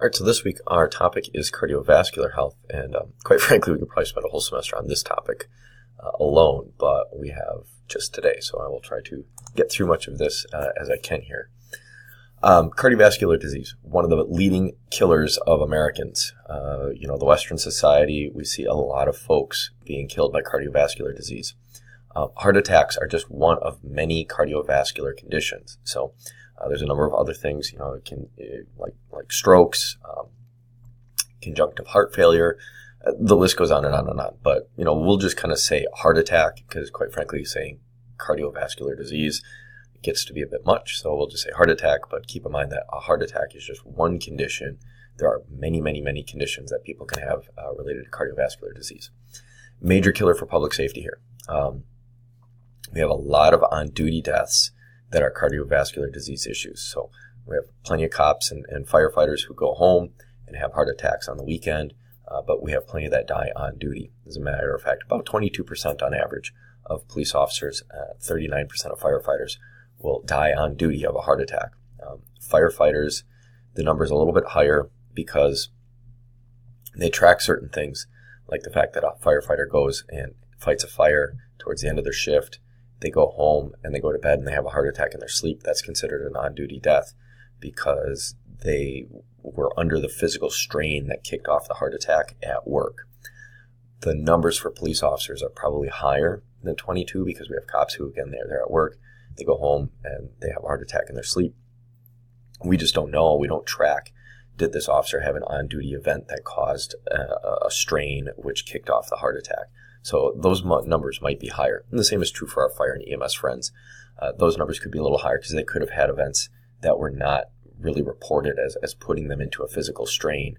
All right, so this week our topic is cardiovascular health, and quite frankly, we could probably spend a whole semester on this topic alone, but we have just today, so I will try to get through much of this as I can here. Cardiovascular disease, one of the leading killers of Americans. The Western society, we see a lot of folks being killed by cardiovascular disease. Heart attacks are just one of many cardiovascular conditions. So there's a number of other things, it can like strokes, conjunctive heart failure. The list goes on and on and on. But we'll just kind of say heart attack because, quite frankly, saying cardiovascular disease gets to be a bit much. So we'll just say heart attack. But keep in mind that a heart attack is just one condition. There are many, many, many conditions that people can have related to cardiovascular disease. Major killer for public safety here. We have a lot of on-duty deaths that are cardiovascular disease issues. So we have plenty of cops and firefighters who go home and have heart attacks on the weekend, but we have plenty that die on duty. As a matter of fact, about 22% on average of police officers, 39% of firefighters will die on duty of a heart attack. Firefighters, the number is a little bit higher because they track certain things, like the fact that a firefighter goes and fights a fire towards the end of their shift. They go home and they go to bed and they have a heart attack in their sleep. That's considered an on-duty death because they were under the physical strain that kicked off the heart attack at work. The numbers for police officers are probably higher than 22 because we have cops who, again, they're at work. They go home and they have a heart attack in their sleep. We just don't know. We don't track. Did this officer have an on-duty event that caused a strain which kicked off the heart attack? So those numbers might be higher. And the same is true for our fire and EMS friends. Those numbers could be a little higher because they could have had events that were not really reported as putting them into a physical strain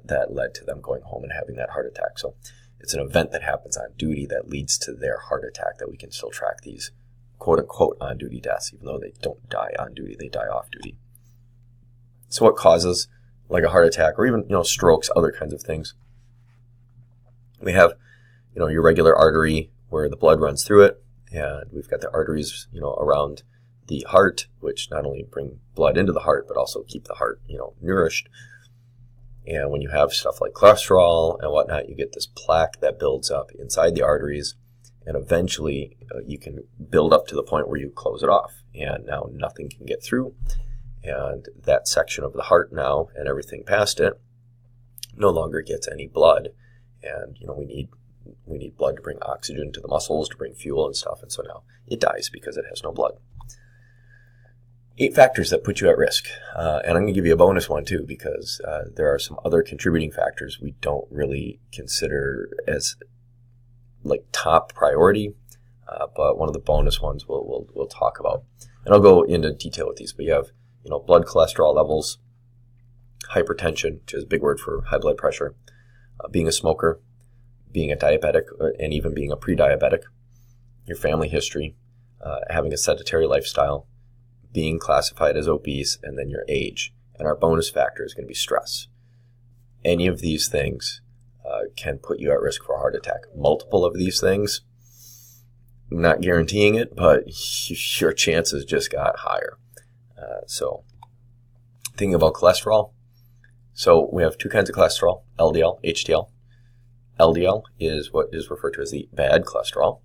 that led to them going home and having that heart attack. So it's an event that happens on duty that leads to their heart attack that we can still track these quote-unquote on-duty deaths, even though they don't die on duty, they die off duty. So what causes like a heart attack or even, strokes, other kinds of things? We have your regular artery where the blood runs through it, and we've got the arteries, around the heart, which not only bring blood into the heart, but also keep the heart, nourished. And when you have stuff like cholesterol and whatnot, you get this plaque that builds up inside the arteries, and eventually you can build up to the point where you close it off, and now nothing can get through, and that section of the heart now and everything past it no longer gets any blood, and we need blood to bring oxygen to the muscles, to bring fuel and stuff, and so now it dies because it has no blood. 8 factors that put you at risk, and I'm going to give you a bonus one too because there are some other contributing factors we don't really consider as like top priority, but one of the bonus ones we'll talk about, and I'll go into detail with these. But you have blood cholesterol levels, hypertension, which is a big word for high blood pressure, being a smoker, being a diabetic, and even being a pre-diabetic, your family history, having a sedentary lifestyle, being classified as obese, and then your age. And our bonus factor is going to be stress. Any of these things can put you at risk for a heart attack. Multiple of these things, I'm not guaranteeing it, but your chances just got higher. So thinking about cholesterol. So we have 2 kinds of cholesterol, LDL, HDL. LDL is what is referred to as the bad cholesterol,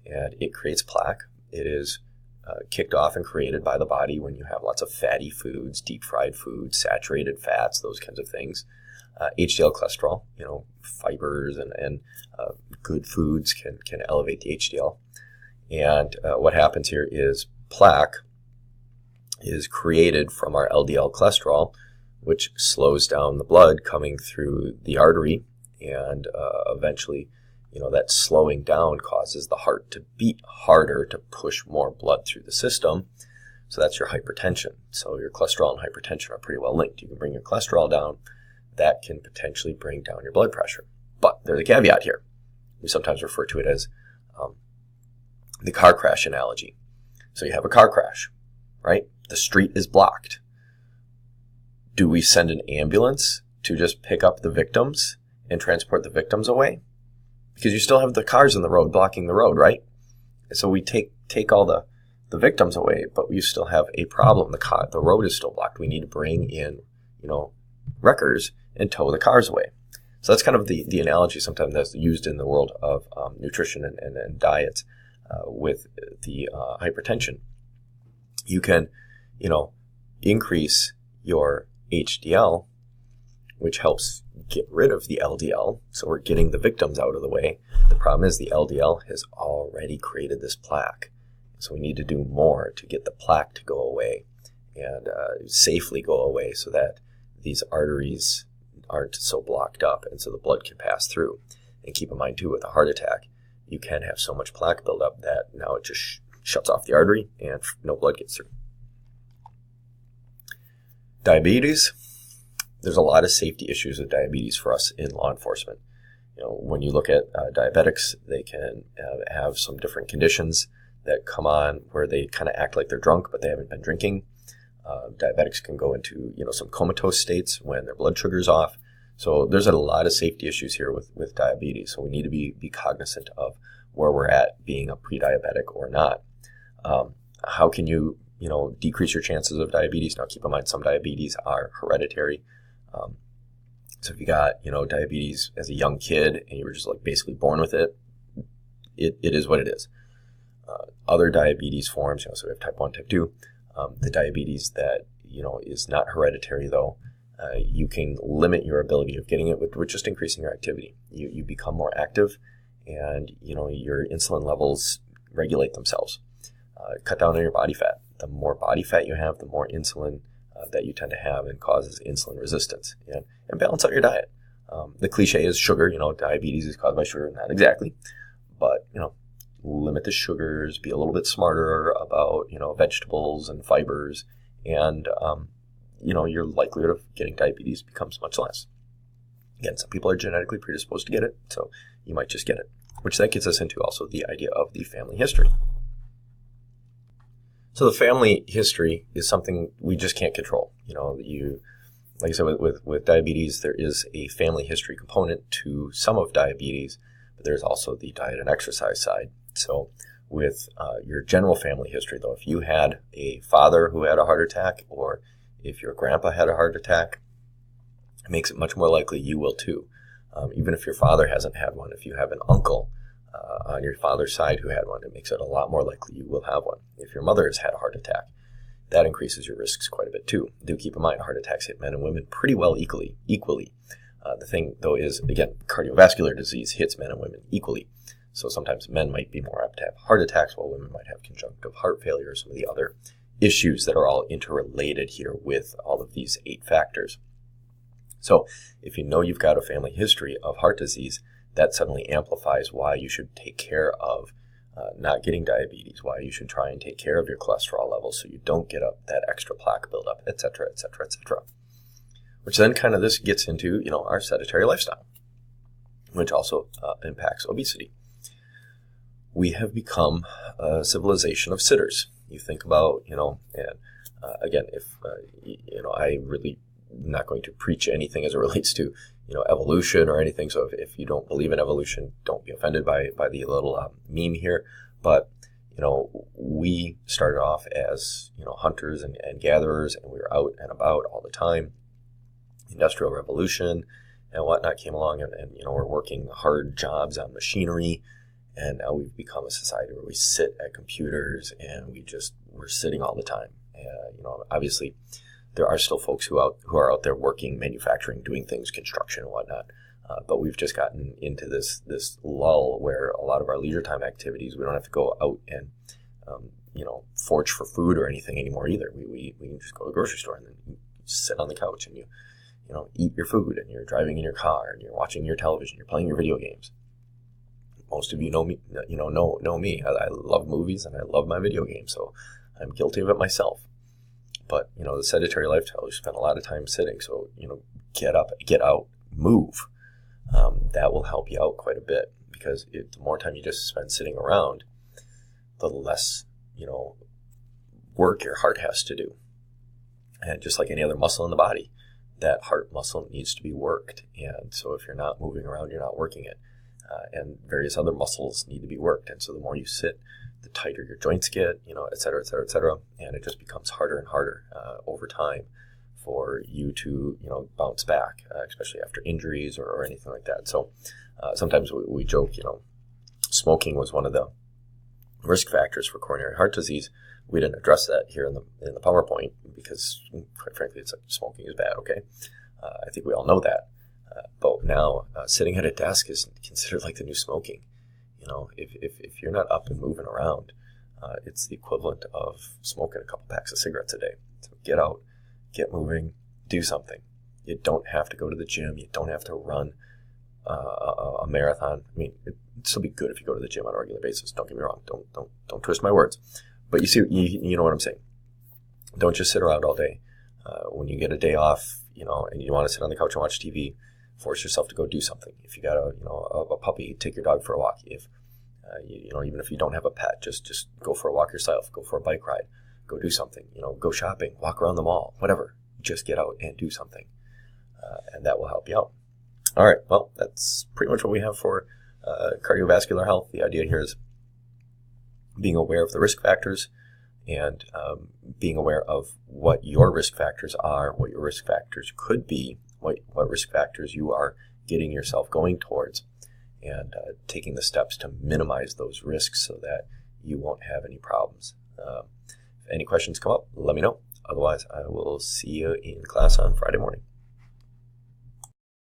and it creates plaque. It is kicked off and created by the body when you have lots of fatty foods, deep fried foods, saturated fats, those kinds of things. HDL cholesterol, fibers and good foods can elevate the HDL. And what happens here is plaque is created from our LDL cholesterol, which slows down the blood coming through the artery. And eventually, that slowing down causes the heart to beat harder to push more blood through the system. So that's your hypertension. So your cholesterol and hypertension are pretty well linked. You can bring your cholesterol down. That can potentially bring down your blood pressure. But there's a caveat here. We sometimes refer to it as the car crash analogy. So you have a car crash, right? The street is blocked. Do we send an ambulance to just pick up the victims and transport the victims away? Because you still have the cars in the road blocking the road, right? So we take all the victims away, but we still have a problem. The road is still blocked. We need to bring in, wreckers and tow the cars away. So that's kind of the analogy sometimes that's used in the world of nutrition and diets with the hypertension. You can, increase your HDL, which helps get rid of the LDL. So we're getting the victims out of the way. The problem is the LDL has already created this plaque. So we need to do more to get the plaque to go away and safely go away so that these arteries aren't so blocked up and so the blood can pass through. And keep in mind too, with a heart attack, you can have so much plaque buildup that now it just shuts off the artery and no blood gets through. Diabetes. There's a lot of safety issues with diabetes for us in law enforcement. When you look at diabetics, they can have some different conditions that come on where they kind of act like they're drunk, but they haven't been drinking. Diabetics can go into, some comatose states when their blood sugar's off. So there's a lot of safety issues here with diabetes. So we need to be cognizant of where we're at being a pre-diabetic or not. How can you, decrease your chances of diabetes? Now, keep in mind, some diabetes are hereditary. So if you got, diabetes as a young kid and you were just basically born with it, it is what it is. Other diabetes forms, so we have type 1, type 2. The diabetes that, is not hereditary though, you can limit your ability of getting it with just increasing your activity. You become more active and, your insulin levels regulate themselves. Cut down on your body fat. The more body fat you have, the more insulin that you tend to have and causes insulin resistance. And balance out your diet. The cliche is sugar, diabetes is caused by sugar. Not exactly, but, limit the sugars, be a little bit smarter about, vegetables and fibers, and, your likelihood of getting diabetes becomes much less. Again, some people are genetically predisposed to get it, so you might just get it, which then gets us into also the idea of the family history. So the family history is something we just can't control. Like I said, with diabetes, there is a family history component to some of diabetes, but there's also the diet and exercise side. So with your general family history, though, if you had a father who had a heart attack, or if your grandpa had a heart attack, it makes it much more likely you will too. Even if your father hasn't had one, if you have an uncle on your father's side who had one, it makes it a lot more likely you will have one. If your mother has had a heart attack, that increases your risks quite a bit too. Do keep in mind, heart attacks hit men and women pretty well equally. The thing, though, is, again, cardiovascular disease hits men and women equally. So sometimes men might be more apt to have heart attacks, while women might have conjunctive heart failure or some of the other issues that are all interrelated here with all of these 8 factors. So if you know you've got a family history of heart disease, that suddenly amplifies why you should take care of not getting diabetes, why you should try and take care of your cholesterol levels so you don't get up that extra plaque buildup, etc., etc., etc. Which then kind of this gets into, our sedentary lifestyle, which also impacts obesity. We have become a civilization of sitters. You think about, and again, if, I really am not going to preach anything as it relates to, evolution or anything. So if you don't believe in evolution, don't be offended by the little meme here. But, we started off as, hunters and gatherers, and we were out and about all the time. Industrial Revolution and whatnot came along, and we're working hard jobs on machinery. And now we've become a society where we sit at computers and we're sitting all the time. Obviously, there are still folks who are out there working, manufacturing, doing things, construction and whatnot. But we've just gotten into this lull where a lot of our leisure time activities, we don't have to go out and, forage for food or anything anymore either. We can just go to the grocery store and then you sit on the couch and you eat your food, and you're driving in your car and you're watching your television, you're playing your video games. Most of you know me, know me. I love movies and I love my video games, so I'm guilty of it myself. But, the sedentary lifestyle, you spend a lot of time sitting, so, get up, get out, move. That will help you out quite a bit, because the more time you just spend sitting around, the less, work your heart has to do. And just like any other muscle in the body, that heart muscle needs to be worked. And so if you're not moving around, you're not working it. And various other muscles need to be worked. And so the more you sit, the tighter your joints get, et cetera, et cetera, et cetera. And it just becomes harder and harder over time for you to, bounce back, especially after injuries or anything like that. So sometimes we joke, smoking was one of the risk factors for coronary heart disease. We didn't address that here in the PowerPoint because, quite frankly, it's like smoking is bad. Okay, I think we all know that. But now sitting at a desk is considered like the new smoking. If you're not up and moving around, it's the equivalent of smoking a couple packs of cigarettes a day. So get out, get moving, do something. You don't have to go to the gym. You don't have to run a marathon. I mean, it'd still be good if you go to the gym on a regular basis. Don't get me wrong. Don't twist my words. But you see, you know what I'm saying. Don't just sit around all day. When you get a day off, and you want to sit on the couch and watch TV, force yourself to go do something. If you got a puppy, take your dog for a walk. If even if you don't have a pet, just go for a walk yourself. Go for a bike ride. Go do something. Go shopping. Walk around the mall. Whatever. Just get out and do something, and that will help you out. All right. Well, that's pretty much what we have for cardiovascular health. The idea here is being aware of the risk factors and being aware of what your risk factors are, what your risk factors could be, what risk factors you are getting yourself going towards, and taking the steps to minimize those risks so that you won't have any problems. If any questions come up, let me know. Otherwise, I will see you in class on Friday morning.